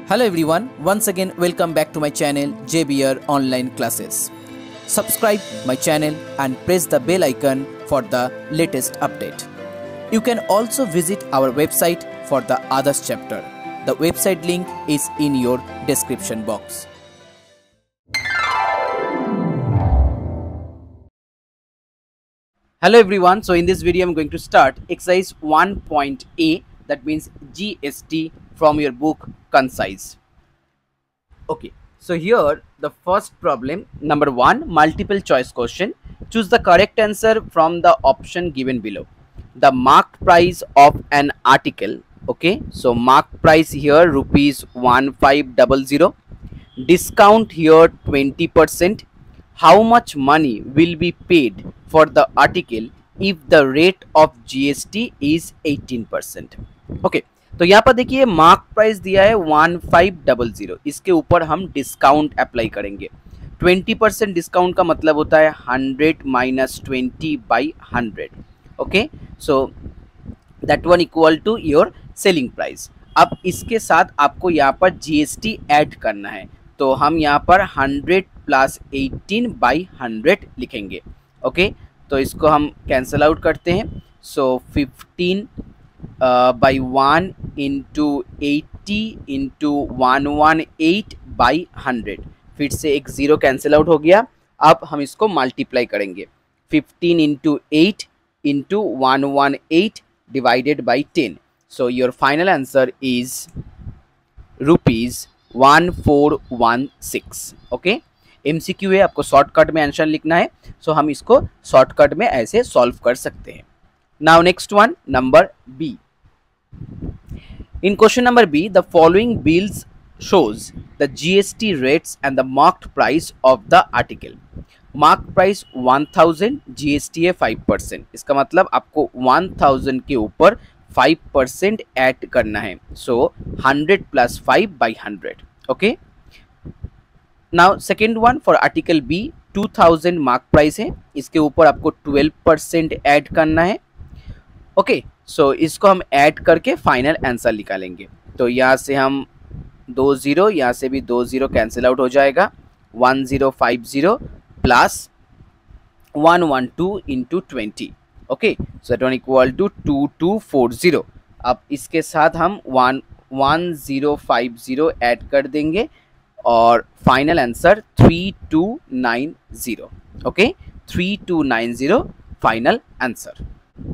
Hello everyone, once again welcome back to my channel JBR Online Classes. Subscribe my channel and press the bell icon for the latest update. You can also visit our website for the others chapter. The website link is in your description box. Hello everyone, so in this video I'm going to start exercise 1.a, that means GST from your book Concise. Okay, so here the first problem, number 1, multiple choice question. Choose the correct answer from the option given below. The marked price of an article. Okay, so marked price here rupees 1500. Discount here 20%. How much money will be paid for the article if the rate of GST is 18%? Okay, तो यहाँ पर देखिए mark price दिया है 1500, इसके ऊपर हम discount apply करेंगे। 20% डिस्काउंट का मतलब होता है 100 minus 20 by 100। Okay, so that one equal to your selling price. अब इसके साथ आपको यहाँ पर जीएसटी ऐड करना है, तो हम यहाँ पर 100 प्लस 18 बाई 100 लिखेंगे। ओके, तो इसको हम कैंसल आउट करते हैं। सो 15 बाई 1 इंटू 80 इंटू 118 बाई 100, फिर से एक ज़ीरो कैंसिल आउट हो गया। अब हम इसको मल्टीप्लाई करेंगे। 15 into 8 into 118 divided by 10। So your final answer is rupees 1416। Okay, MCQ है, आपको शॉर्टकट में आंसर लिखना है, सो हम इसको शॉर्टकट में ऐसे सॉल्व कर सकते हैं। Now next one, number B. In question number B, the following bills shows the GST rates and the marked price of the article. Marked price 1000, GST है 5%। इसका मतलब आपको 1000 के ऊपर 5% ऐड करना है। So 100 plus 5 by 100. Okay. Now second one for article B, 2000 mark price है, इसके ऊपर आपको 12% ऐड करना है। ओके, सो इसको हम ऐड करके फाइनल आंसर निकालेंगे। तो यहाँ से हम 2 0, यहाँ से भी 2 0 कैंसिल आउट हो जाएगा। 1050 plus 112 into 20। Okay, so that one equal to 2240। अब इसके साथ हम 1050 ऐड कर देंगे और final answer 3290। Okay, 3290 final answer.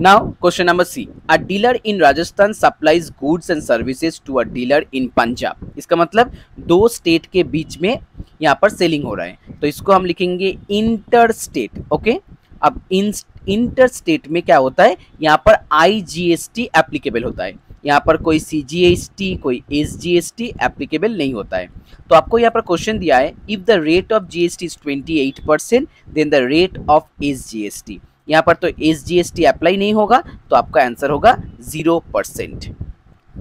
Now question number C. A dealer in Rajasthan supplies goods and services to a dealer in Punjab. इसका मतलब दो स्टेट के बीच में यहाँ पर सेलिंग हो रहा है, तो इसको हम लिखेंगे इंटर स्टेट। ओके, अब इंटर स्टेट में क्या होता है, यहाँ पर IGST एप्लीकेबल होता है, यहाँ पर कोई CGST कोई SGST एप्लीकेबल नहीं होता है। तो आपको यहाँ पर क्वेश्चन दिया है, if the rate of GST is 28% then the rate of SGST। यहाँ पर तो SGST अप्लाई नहीं होगा, तो आपका आंसर होगा 0%।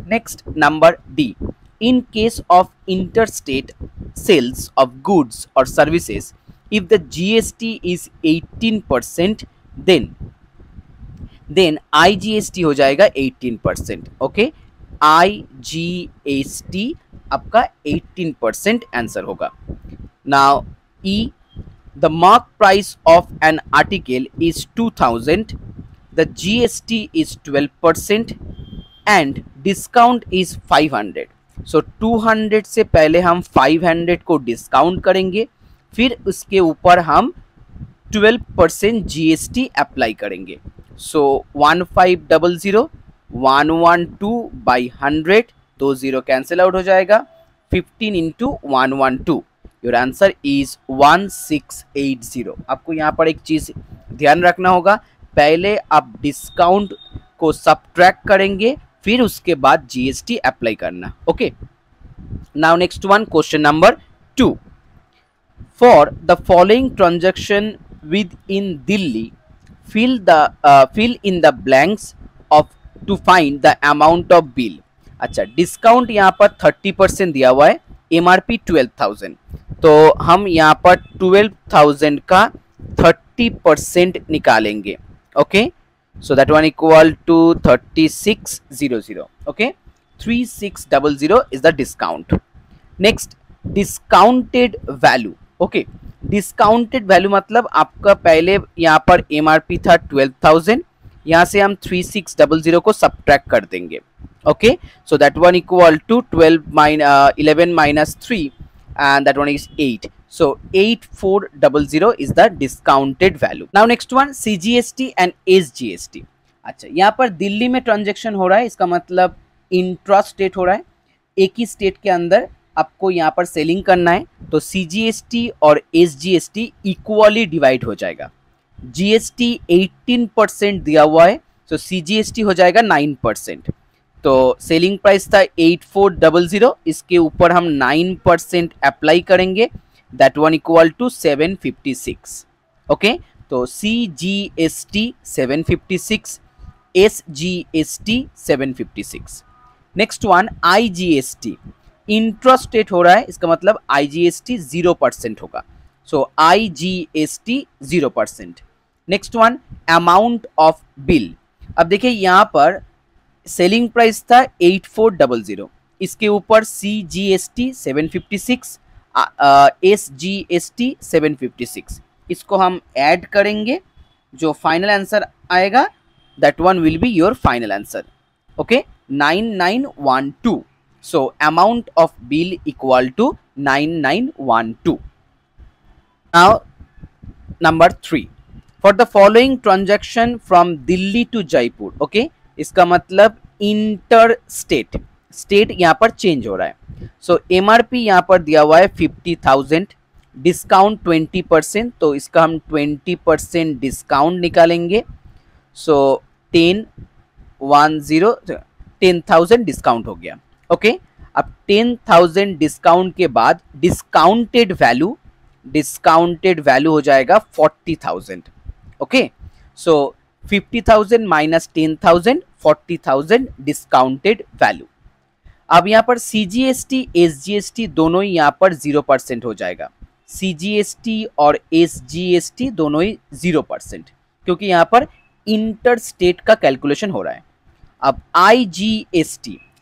Next number D. In case of interstate sales of goods और services, if the GST is 18% then IGST हो जाएगा 18%। ओके, IGST आपका 18% आंसर होगा। Now E. The mark price of an article is 2000, the GST is 12% and discount is 500. So 200 से पहले हम 500 को discount करेंगे, फिर उसके ऊपर हम 12% GST अप्लाई करेंगे। So 1500 112 by 100, 2 0 कैंसिल आउट हो जाएगा। 15 इंटू 112, योर आंसर इज 1680। आपको यहाँ पर एक चीज ध्यान रखना होगा, पहले आप डिस्काउंट को सबट्रैक्ट करेंगे, फिर उसके बाद GST अप्लाई करना। Okay, now next one, question number 2. For the following transaction within Delhi, fill in the blanks of to find the amount of bill. अच्छा, डिस्काउंट यहाँ पर 30% दिया हुआ है, MRP 12,000, तो हम यहाँ पर 12,000 का 30% निकालेंगे। Okay, so that one equal to 3600। Okay, 3600 is the discount. Next discounted value. Okay, discounted value मतलब आपका पहले यहाँ पर एमआरपी था 12,000, यहाँ से हम 3600 को सब्ट्रैक्ट कर देंगे। Okay, so that one equal to 11 minus 3 and that one is 8. So 8400 is the discounted value. Now next one CGST and SGST. अच्छा, यहाँ पर दिल्ली में ट्रांजेक्शन हो रहा है, इसका मतलब इंट्रा स्टेट हो रहा है, एक ही स्टेट के अंदर आपको यहाँ पर सेलिंग करना है, तो CGST और SGST इक्वली डिवाइड हो जाएगा। GST 18% दिया हुआ है, तो CGST हो जाएगा 9%। तो सेलिंग प्राइस था 8400, इसके ऊपर हम 9% अप्लाई करेंगे, that one equal to 756। Okay, तो CGST 756, SGST 756। Next one IGST, intrastate हो रहा है, इसका मतलब IGST 0% होगा, so IGST 0%। Next one amount of bill. अब देखिए यहाँ पर सेलिंग प्राइस था 8400, इसके ऊपर CGST 756, SGST 756, इसको हम ऐड करेंगे, जो फाइनल आंसर आएगा that one will be your final answer. Okay, 9912। So amount of bill equal to 9912। Now number 3, for the following transaction from Delhi to Jaipur. Okay, इसका मतलब इंटर स्टेट, स्टेट यहाँ पर change हो रहा है। सो एमआरपी यहाँ पर दिया हुआ है 50,000, डिस्काउंट 20%, तो इसका हम 20% डिस्काउंट निकालेंगे। सो 10,000 डिस्काउंट हो गया। ओके, अब 10,000 डिस्काउंट के बाद डिस्काउंटेड वैल्यू हो जाएगा 40,000। ओके, सो 50,000 माइनस 10,000, 40,000 डिस्काउंटेड वैल्यू। अब यहाँ पर CGST SGST दोनों ही यहाँ पर 0% हो जाएगा, CGST और SGST दोनों ही 0%, क्योंकि यहाँ पर इंटर स्टेट का कैलकुलेशन हो रहा है। अब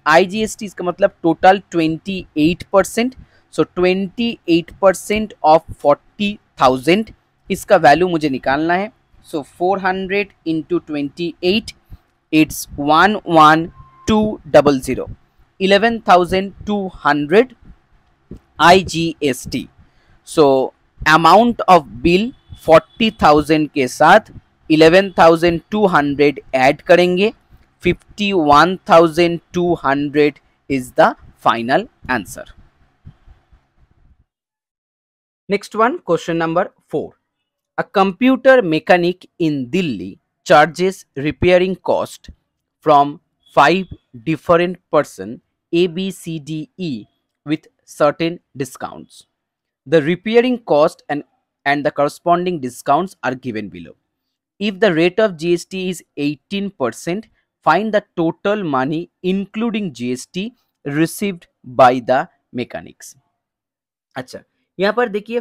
IGST इसका मतलब टोटल 28%, सो 28% ऑफ 40,000, इसका वैल्यू मुझे निकालना है। सो 400 into 28, it's 11200, 11,200 IGST। So amount of bill 40,000 के साथ 11,200 ऐड करेंगे, 51,200 is the final answer. Next one, question number 4. A computer mechanic in Delhi charges repairing cost from 5 different person A, B, C, D, E with certain discounts. The repairing cost and the corresponding discounts are given below. If the rate of GST is 18%, find the total money including GST received by the mechanics. अच्छा, यहाँ पर देखिए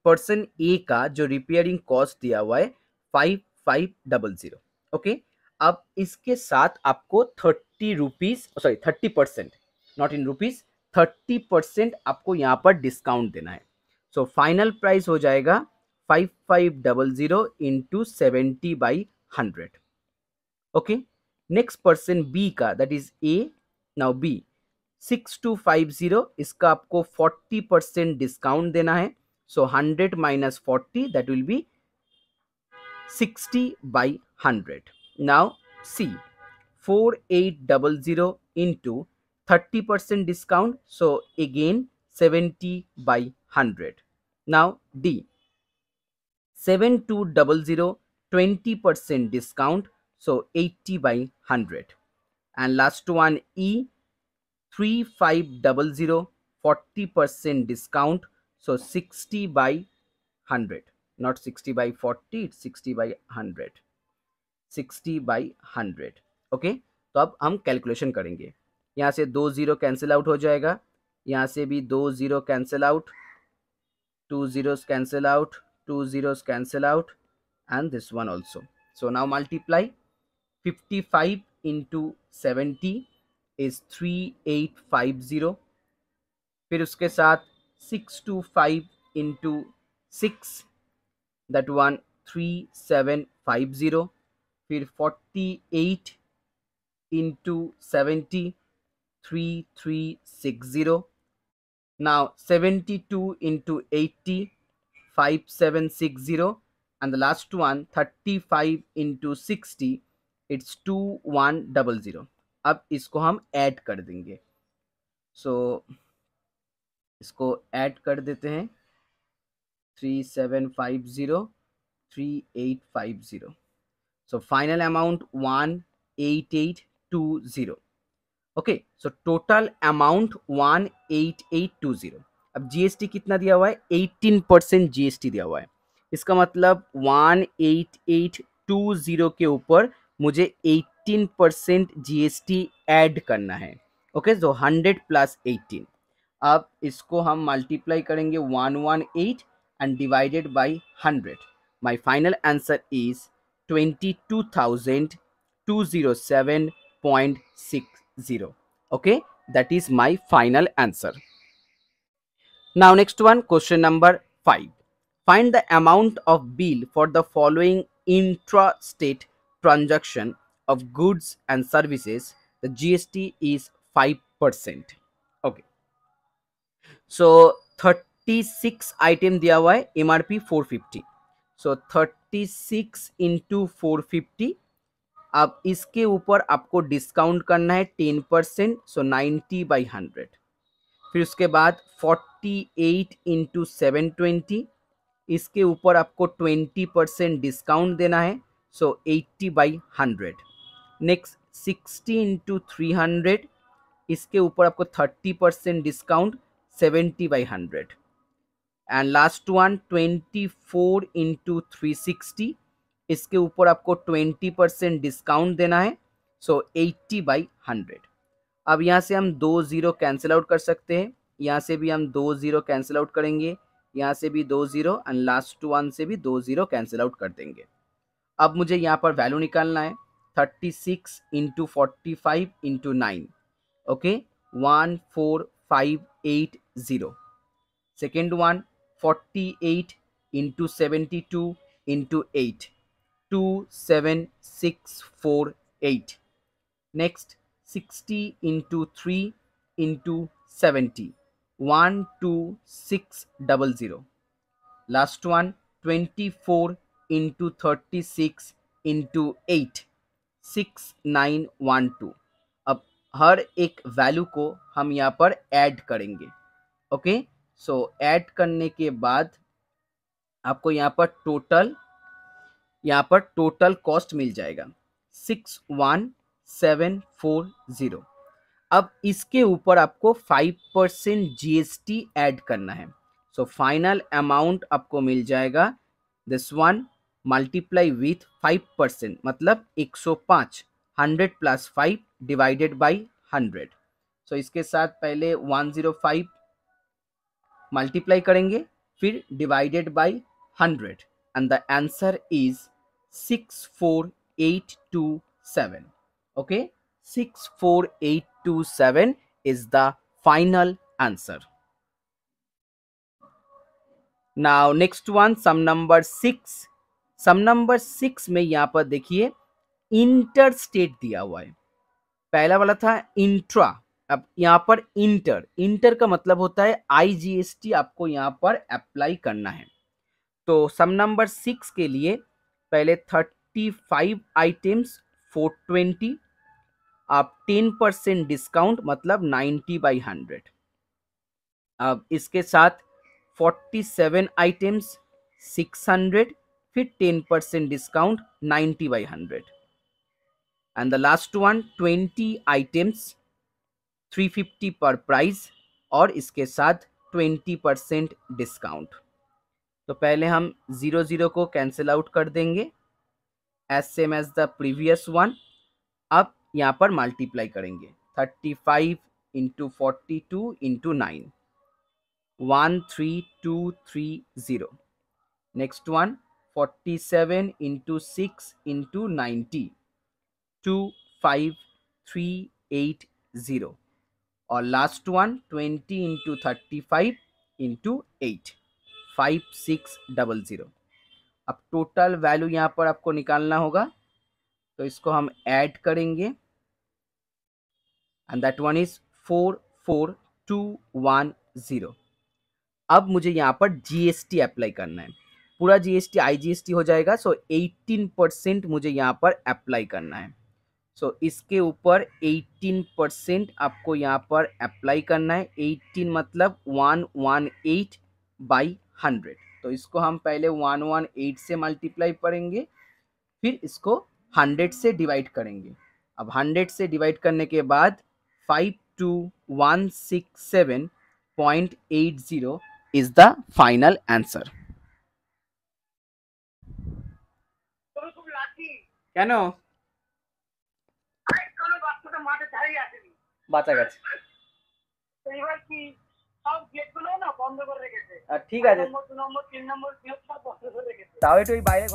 person ए का जो repairing cost दिया हुआ है 5500। Okay, अब इसके साथ आपको 30%, नॉट इन रुपीज, 30% आपको यहाँ पर डिस्काउंट देना है। सो फाइनल प्राइस हो जाएगा 5500 into 70/100। Okay, next person B का, that is A, now B 6250, इसका आपको 40% डिस्काउंट देना है। So 100 minus 40, that will be 60/100। Now C 4800 into 30% discount, so again 70/100। Now D 7200, 20% discount, so 80/100. And last one E 3500, 40% discount, so 60/100, not 60/40, it's 60/100, 60/100। Okay, तो अब हम calculation करेंगे, यहाँ से 2 0 कैंसिल आउट हो जाएगा, यहाँ से भी 2 0 cancel out, 2 zeros cancel out, 2 zeros cancel out, and this one also. So now multiply 55 into 70 is 3850, फिर उसके साथ 625 इंटू 6, दैट वन 3750, फिर 48 into 70, 3360, now 72 into 80, 5760, and the last one 35 into 60, it's 2100. अब इसको हम ऐड कर देंगे, सो इसको ऐड कर देते हैं 3750, 3850, so final amount 18820. Okay, so total amount 18820। अब जीएसटी कितना दिया हुआ है, 18% जीएसटी दिया हुआ है। इसका मतलब 18820 के ऊपर मुझे 18% जीएसटी ऐड करना है। ओके, सो 100 प्लस 18। अब इसको हम मल्टीप्लाई करेंगे 118 and divided by 100। My final answer is 22,207.60. Okay, that is my final answer. Now next one, question number 5. Find the amount of bill for the following intra-state transaction of goods and services. The GST is 5%. Okay, so 36 item दिया हुआ है, MRP 450, so 36 into 450। अब इसके ऊपर आपको discount करना है 10%, सो 90/100। फिर उसके बाद 48 इंटू 720, इसके ऊपर आपको 20% डिस्काउंट देना है, सो 80/100। नेक्स्ट 60 इंटू 300, इसके ऊपर आपको 30% discount, 70/100। And last one 24 into 360, इसके ऊपर आपको 20% डिस्काउंट देना है, सो 80/100। अब यहाँ से हम 2 0 कैंसिल आउट कर सकते हैं, यहाँ से भी हम 2 0 कैंसिल आउट करेंगे, यहाँ से भी 2 0 एंड लास्ट वन से भी 2 0 कैंसिल आउट कर देंगे। अब मुझे यहाँ पर वैल्यू निकालना है 36 into 45 into 9, okay 14580। Second one 48 into 72 into 8, 27648। Next 60 into 3 into 70, 12600। Last one 24 into 36 into 8, 6912। अब हर एक वैल्यू को हम यहाँ पर ऐड करेंगे। ओके, सो ऐड करने के बाद आपको यहाँ पर टोटल कॉस्ट मिल जाएगा 61740। अब इसके ऊपर आपको 5% जीएसटी ऐड करना है, सो फाइनल अमाउंट आपको मिल जाएगा दिस वन मल्टीप्लाई विथ 5%, मतलब 105, 100 प्लस 5 डिवाइडेड बाई 100। सो इसके साथ पहले 105 मल्टीप्लाई करेंगे, फिर divided by 100 and the answer is 64827। Okay, 64827 is the final answer. Now next one, sum number 6। sum number 6 में यहाँ पर देखिए इंटर स्टेट दिया हुआ है, पहला वाला था इंट्रा, अब यहाँ पर इंटर का मतलब होता है आईजीएसटी आपको यहाँ पर अप्लाई करना है। तो सम नंबर 6 के लिए पहले 35 आइटम्स 420, आप 10% डिस्काउंट मतलब 90/100। अब इसके साथ 47 आइटम्स 600, फिर 10% discount 90/100। And the last one 20 items 350 पर प्राइस और इसके साथ 20% डिस्काउंट। तो पहले हम 0 को कैंसिल आउट कर देंगे as same as the previous one. अब यहाँ पर मल्टीप्लाई करेंगे 35 into 42 into 9, 13230। Next one 47 into 6 into 90, 25380। और लास्ट वन 20 इंटू 35 इंटू 8, 5600। अब टोटल वैल्यू यहाँ पर आपको निकालना होगा, तो इसको हम ऐड करेंगे एंड दैट वन इज 44210। अब मुझे यहाँ पर जीएसटी अप्लाई करना है, पूरा जीएसटी आईजीएसटी हो जाएगा, सो 18% मुझे यहाँ पर अप्लाई करना है। सो इसके ऊपर 18% आपको यहाँ पर अप्लाई करना है। 18 मतलब 118/100, तो इसको हम पहले 118 से मल्टीप्लाई करेंगे, फिर इसको 100 से डिवाइड करेंगे। अब 100 से डिवाइड करने के बाद 52167.80 is the final answer. কেন বাঁচা গেছে? ঠিক আছে, তাও একটু বাইরে